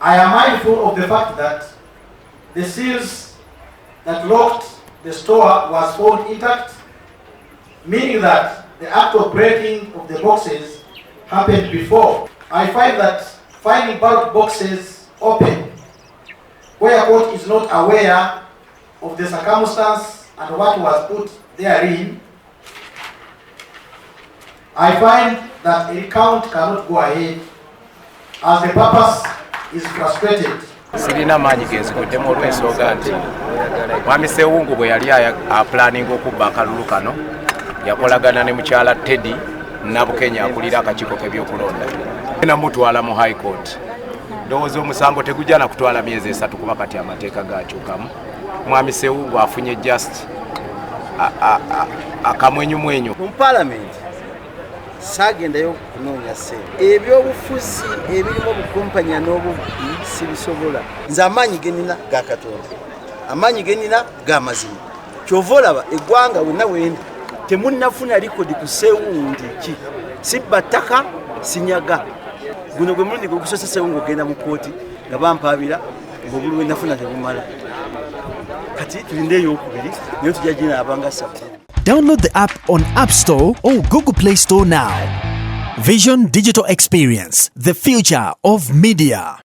I am mindful of the fact that the seals that locked the store was found intact, meaning that the act of breaking of the boxes happened before. I find that finding ballot boxes open, where court is not aware of the circumstance and what was put therein, I find that a recount cannot go ahead as the purpose is frustrated. Sirina manyi genzikuddemu olw'ensonga nti Mwami SSEWUNGU bwe yali planning okubba akalulu kano yakolagana ne mukyala Teddy Nabukenya akulira akakiiko k'ebyokulonda namutwala mu High Court. Ndowooza omusango tegujja kutwala myezi 3 kuba kati amateeka gakyukamu. Mwami SSEWUNGU afunye just akamwenyumwenyu mu Parliament. Sagendayo kunoonya ssente ebyobufuzi ebirimu obukumpanya n'obubi sibisobola. Nze amaanyi genina ga Katonda, amaanyi genina ga mazima. Kyova olaba eggwanga wonna wendi temunnafuna likodi ku SSEWUNGU ki sibba ttaka sinyaga. Guno gwe mulundi gwegusosa SSEWUNGU ogenda mu kooti nga bampaabira ng'obulu bwe nafuna tebumala. Kati tulinde ey'okubiri naye tujja ginaabanga sabbu. Download the app on App Store or Google Play Store now. Vision Digital Experience, the future of media.